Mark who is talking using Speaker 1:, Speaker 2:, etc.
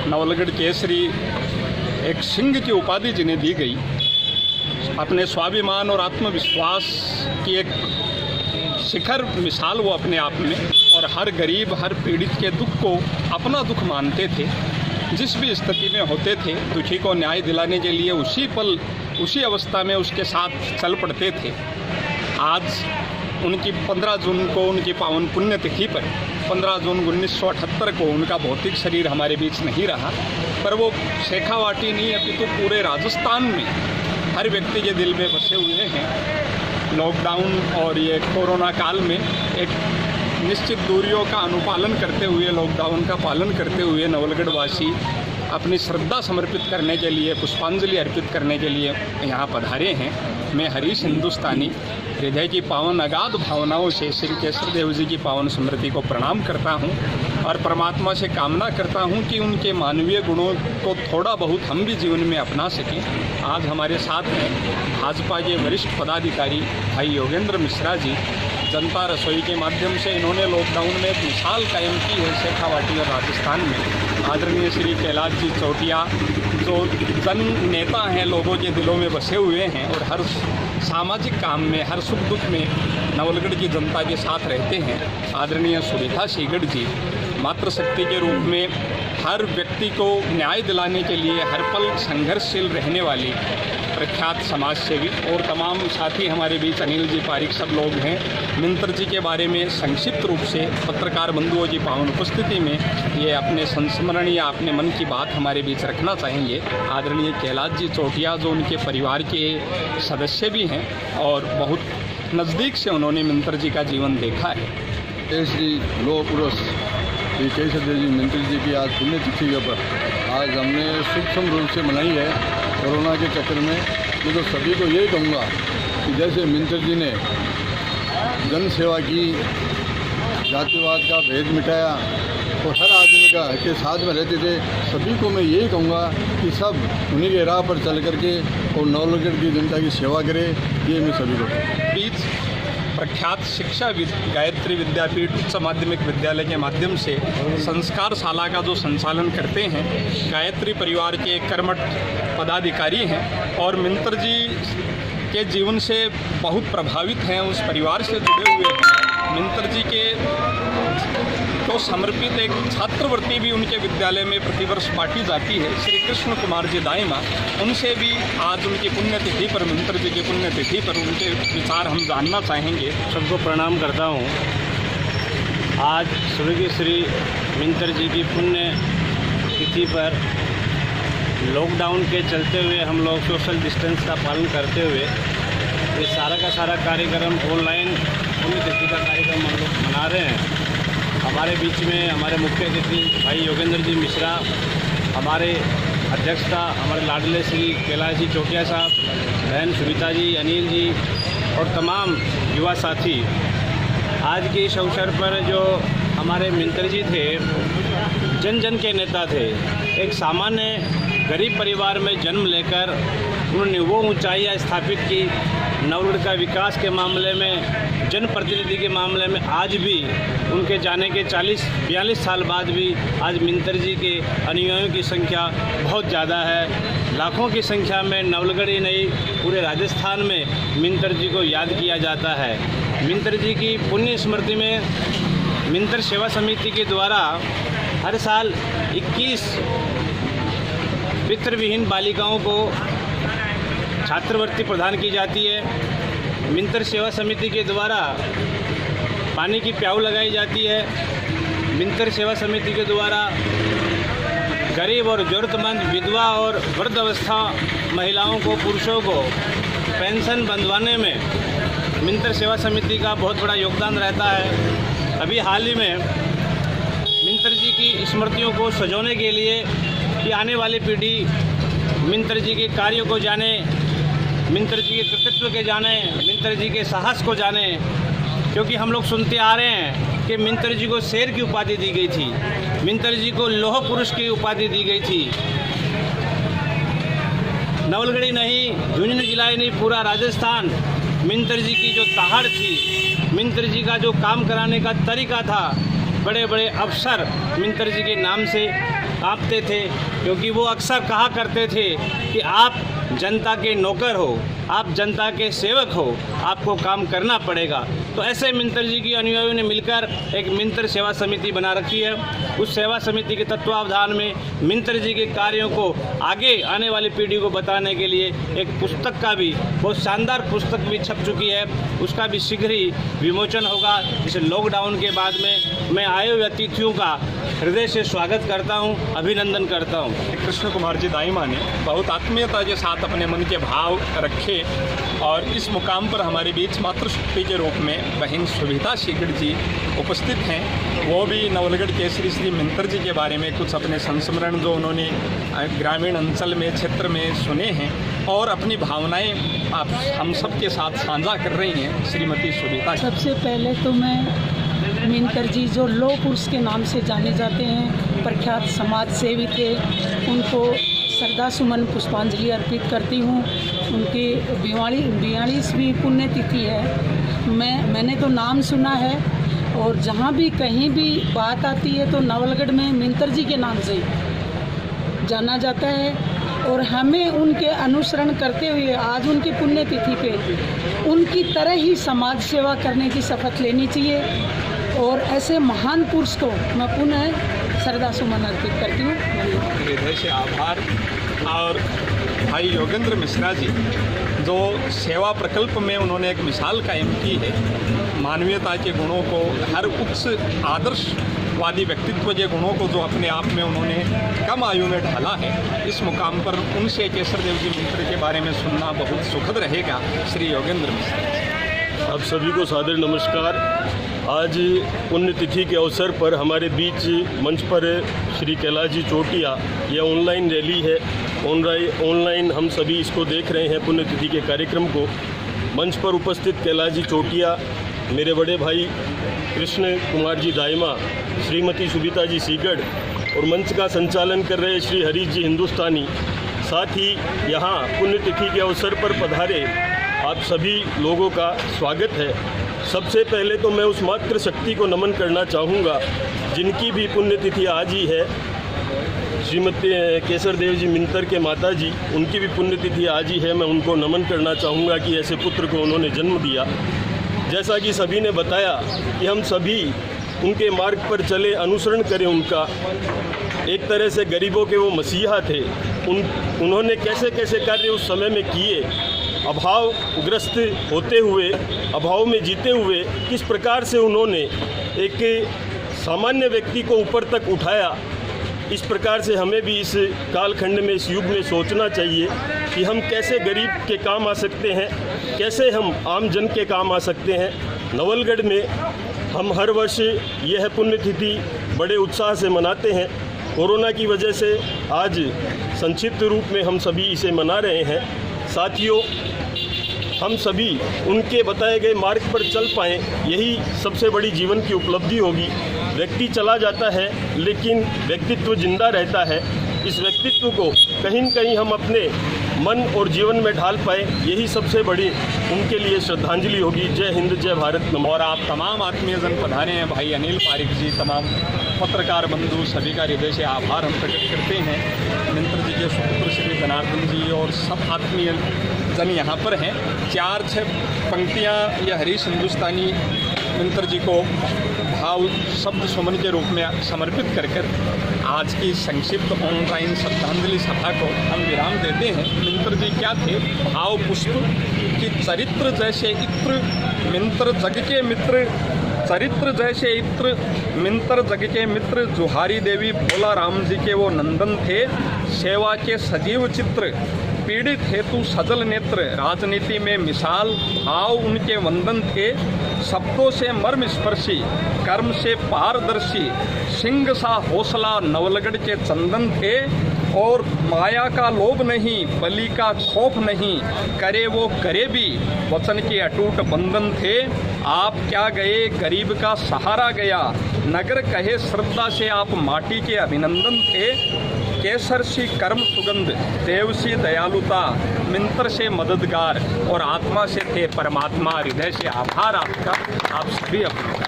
Speaker 1: नवलगढ़ केसरी एक सिंह की उपाधि जिन्हें दी गई, अपने स्वाभिमान और आत्मविश्वास की एक शिखर मिसाल वो अपने आप में, और हर गरीब हर पीड़ित के दुख को अपना दुख मानते थे। जिस भी स्थिति में होते थे, दुखी को न्याय दिलाने के लिए उसी पल उसी अवस्था में उसके साथ चल पड़ते थे। आज उनकी 15 जून को उनकी पावन पुण्यतिथि पर 15 जून 1978 को उनका भौतिक शरीर हमारे बीच नहीं रहा, पर वो शेखावाटी नहीं अपितु पूरे राजस्थान में हर व्यक्ति के दिल में बसे हुए हैं। लॉकडाउन और ये कोरोना काल में एक निश्चित दूरियों का अनुपालन करते हुए, लॉकडाउन का पालन करते हुए नवलगढ़ वासी अपनी श्रद्धा समर्पित करने के लिए, पुष्पांजलि अर्पित करने के लिए यहाँ पधारे हैं। मैं हरीश हिंदुस्तानी हृदय की पावन अगाध भावनाओं से श्री केसर देव जी की पावन स्मृति को प्रणाम करता हूँ और परमात्मा से कामना करता हूँ कि उनके मानवीय गुणों को थोड़ा बहुत हम भी जीवन में अपना सकें। आज हमारे साथ हैं भाजपा के वरिष्ठ पदाधिकारी भाई योगेंद्र मिश्रा जी। जनता रसोई के माध्यम से इन्होंने लॉकडाउन में एक मिसाल कायम की है शेखावाटी और राजस्थान में। आदरणीय श्री कैलाश जी चौटिया जो जन नेता हैं, लोगों के दिलों में बसे हुए हैं और हर सामाजिक काम में, हर सुख दुख में नवलगढ़ की जनता के साथ रहते हैं। आदरणीय सुनीता सीगढ़ जी मातृशक्ति के रूप में हर व्यक्ति को न्याय दिलाने के लिए हर पल संघर्षशील रहने वाली प्रख्यात समाजसेवी, और तमाम साथी हमारे बीच अनिल जी पारिक सब लोग हैं। मिंतर जी के बारे में संक्षिप्त रूप से पत्रकार बंधुओं की पावन उपस्थिति में ये अपने संस्मरण या अपने मन की बात हमारे बीच रखना चाहेंगे। आदरणीय कैलाश जी चौटिया जो उनके परिवार के सदस्य भी हैं और बहुत नज़दीक से उन्होंने मिंतर जी का जीवन देखा है।
Speaker 2: श्री लोह पुरुष श्री केसर देव जी मिंतर जी की आज पुण्यतिथि के पर आज हमने सूक्ष्म रूप से मनाई है कोरोना के चक्कर में। मैं तो सभी को यही कहूँगा कि जैसे मिंतर जी ने जन सेवा की, जातिवाद का भेद मिटाया और हर आदमी का के साथ में रहते थे, सभी को मैं यही कहूँगा कि सब उन्हीं के राह पर चल करके और नवलगढ़ की जनता की सेवा करे। ये मैं सभी को
Speaker 1: बीच प्रख्यात शिक्षा गायत्री विद्यापीठ उच्च माध्यमिक विद्यालय के माध्यम से संस्कार शाला का जो संचालन करते हैं, गायत्री परिवार के कर्मठ पदाधिकारी हैं और मिंतर जी के जीवन से बहुत प्रभावित हैं, उस परिवार से जुड़े हुए हैं। मिंतर जी के तो समर्पित एक छात्रवृत्ति भी उनके विद्यालय में प्रतिवर्ष बांटी जाती है। श्री कृष्ण कुमार जी दाइमा, उनसे भी आज उनकी पुण्यतिथि पर, मिंतर जी की पुण्यतिथि पर उनके विचार हम जानना चाहेंगे।
Speaker 3: सबको प्रणाम करता हूँ। आज स्वर्गीय श्री मिंतर जी की पुण्यतिथि पर लॉकडाउन के चलते हुए हम लोग सोशल डिस्टेंस का पालन करते हुए ये सारा का सारा कार्यक्रम ऑनलाइन पुण्यतिथि का कार्यक्रम हम लोग मना रहे हैं। हमारे बीच में हमारे मुख्य अतिथि भाई योगेंद्र जी मिश्रा, हमारे अध्यक्षता हमारे लाडले श्री कैलाश जी चौटिया साहब, बहन सुनीता जी, अनिल जी और तमाम युवा साथी। आज के इस अवसर पर जो हमारे मिंतर जी थे, जन जन के नेता थे। एक सामान्य गरीब परिवार में जन्म लेकर उन्होंने वो ऊंचाइयां स्थापित की। नवलगढ़ का विकास के मामले में, जनप्रतिनिधि के मामले में आज भी उनके जाने के 40-42 साल बाद भी आज मिंतर जी के अनुयायियों की संख्या बहुत ज़्यादा है। लाखों की संख्या में नवलगढ़ ही नहीं, पूरे राजस्थान में मिंतर जी को याद किया जाता है। मिंतर जी की पुण्य स्मृति में मिंतर सेवा समिति के द्वारा हर साल 21 पितृविहीन बालिकाओं को छात्रवृत्ति प्रदान की जाती है। मिंतर सेवा समिति के द्वारा पानी की प्याऊ लगाई जाती है। मिंतर सेवा समिति के द्वारा गरीब और ज़रूरतमंद विधवा और वृद्ध अवस्था महिलाओं को, पुरुषों को पेंशन बंधवाने में मिंतर सेवा समिति का बहुत बड़ा योगदान रहता है। अभी हाल ही में मिंतर जी की स्मृतियों को सजोने के लिए कि आने वाली पीढ़ी मिंतर जी के कार्यों को जाने, मिंतर जी के कृतित्व के जाने, मिंतर जी के साहस को जाने, क्योंकि हम लोग सुनते आ रहे हैं कि मिंतर जी को शेर की उपाधि दी गई थी, मिंतर जी को लौह पुरुष की उपाधि दी गई थी। नवलगढ़ ही नहीं, झुंझुनू जिला ही नहीं, पूरा राजस्थान मिंतर जी की जो दहाड़ थी, मिंतर जी का जो काम कराने का तरीका था, बड़े बड़े अफसर मिंतर जी के नाम से कांपते थे, क्योंकि वो अक्सर कहा करते थे कि आप जनता के नौकर हो, आप जनता के सेवक हो, आपको काम करना पड़ेगा। तो ऐसे मिंतर जी की अनुयायियों ने मिलकर एक मिंतर सेवा समिति बना रखी है। उस सेवा समिति के तत्वावधान में मिंतर जी के कार्यों को आगे आने वाली पीढ़ी को बताने के लिए एक पुस्तक का भी, बहुत शानदार पुस्तक भी छप चुकी है, उसका भी शीघ्र ही विमोचन होगा। जिसे लॉकडाउन के बाद में मैं आए हुए अतिथियों का हृदय से स्वागत करता हूं, अभिनंदन करता हूं।
Speaker 1: कृष्ण कुमार जी दाइमा ने बहुत आत्मीयता के साथ अपने मन के भाव रखे और इस मुकाम पर हमारे बीच मातृशक्ति के रूप में बहन सुविता सीगड़ जी उपस्थित हैं। वो भी नवलगढ़ केसरी श्री मिंतर जी के बारे में कुछ अपने संस्मरण जो उन्होंने ग्रामीण अंचल में, क्षेत्र में सुने हैं और अपनी भावनाएं आप हम सब के साथ साझा कर रही हैं श्रीमती सुविता।
Speaker 4: सबसे पहले तो मैं मिंतर जी जो लौह पुरुष के नाम से जाने जाते हैं, प्रख्यात समाज सेवी थे, उनको श्रद्धा सुमन पुष्पांजलि अर्पित करती हूँ। उनकी 42वीं पुण्यतिथि है। मैंने तो नाम सुना है और जहाँ भी कहीं भी बात आती है तो नवलगढ़ में मिंतर जी के नाम से जाना जाता है और हमें उनके अनुसरण करते हुए आज उनकी पुण्यतिथि पे उनकी तरह ही समाज सेवा करने की शपथ लेनी चाहिए और ऐसे महान पुरुष को मैं पुनः श्रद्धा सुमन अर्पित करती हूँ।
Speaker 1: हृदय से आभार। और भाई योगेंद्र मिश्रा जी जो सेवा प्रकल्प में उन्होंने एक मिसाल कायम की है, मानवीयता के गुणों को, हर उच्च आदर्शवादी व्यक्तित्व के गुणों को जो अपने आप में उन्होंने कम आयु में ढाला है, इस मुकाम पर उनसे केसरदेव जी मिंतर के बारे में सुनना बहुत सुखद रहेगा। श्री योगेंद्र मिश्रा जी।
Speaker 5: आप सभी को सादर नमस्कार। आज पुण्यतिथि के अवसर पर हमारे बीच मंच पर श्री कैलाश जी चोटिया, यह ऑनलाइन रैली है, ऑनलाइन हम सभी इसको देख रहे हैं पुण्यतिथि के कार्यक्रम को। मंच पर उपस्थित कैलाश जी चोटिया, मेरे बड़े भाई कृष्ण कुमार जी दाइमा, श्रीमती सुविता जी सीगड़ और मंच का संचालन कर रहे श्री हरीश जी हिंदुस्तानी, साथ ही यहाँ पुण्यतिथि के अवसर पर पधारे आप सभी लोगों का स्वागत है। सबसे पहले तो मैं उस मातृ शक्ति को नमन करना चाहूँगा जिनकी भी पुण्यतिथि आज ही है। श्रीमती केसरदेव जी मिंतर के माता जी, उनकी भी पुण्यतिथि आज ही है। मैं उनको नमन करना चाहूँगा कि ऐसे पुत्र को उन्होंने जन्म दिया। जैसा कि सभी ने बताया कि हम सभी उनके मार्ग पर चले, अनुसरण करें उनका। एक तरह से गरीबों के वो मसीहा थे। उन्होंने कैसे कैसे कार्य उस समय में किए, अभावग्रस्त होते हुए, अभाव में जीते हुए किस प्रकार से उन्होंने एक सामान्य व्यक्ति को ऊपर तक उठाया। इस प्रकार से हमें भी इस कालखंड में, इस युग में सोचना चाहिए कि हम कैसे गरीब के काम आ सकते हैं, कैसे हम आम जन के काम आ सकते हैं। नवलगढ़ में हम हर वर्ष यह पुण्यतिथि बड़े उत्साह से मनाते हैं। कोरोना की वजह से आज संक्षिप्त रूप में हम सभी इसे मना रहे हैं। साथियों, हम सभी उनके बताए गए मार्ग पर चल पाएँ, यही सबसे बड़ी जीवन की उपलब्धि होगी। व्यक्ति चला जाता है लेकिन व्यक्तित्व जिंदा रहता है। इस व्यक्तित्व को कहीं न कहीं हम अपने मन और जीवन में ढाल पाए, यही सबसे बड़ी उनके लिए श्रद्धांजलि होगी। जय हिंद, जय भारत।
Speaker 1: और आप तमाम आत्मीयजन पधारे हैं, भाई अनिल पारिक जी, तमाम पत्रकार बंधु, सभी का हृदय से आभार हम प्रकट करते हैं। मिंतर जी के सुपुत्र श्री जनार्दन जी और सब आत्मीय जन यहाँ पर हैं। 4-6 पंक्तियाँ यह हरीश हिंदुस्तानी मिंतर जी को भाव शब्द सुमन के रूप में समर्पित कर आज की संक्षिप्त ऑनलाइन श्रद्धांजलि सभा को हम विराम देते हैं। मिंतर जी क्या थे? भाव पुष्प की चरित्र जैसे इत्र, मिंतर जग के मित्र, चरित्र जैसे इत्र, मिंतर जग के मित्र। जुहारी देवी भोला राम जी के वो नंदन थे, सेवा के सजीव चित्र। पीड़ित हेतु सजल नेत्र, राजनीति में मिसाल, भाव उनके वंदन थे। शब्दों से मर्म स्पर्शी, कर्म से पारदर्शी, सिंह सा हौसला नवलगढ़ के चंदन थे। और माया का लोभ नहीं, बलि का खौफ नहीं, करे वो करे भी, वचन के अटूट बंधन थे। आप क्या गए, गरीब का सहारा गया, नगर कहे श्रद्धा से आप माटी के अभिनंदन थे। केसर सी कर्म सुगंध, देव सी दयालुता, मिंतर से मददगार और आत्मा से थे परमात्मा। हृदय से आभार आपका, आप सभी अपने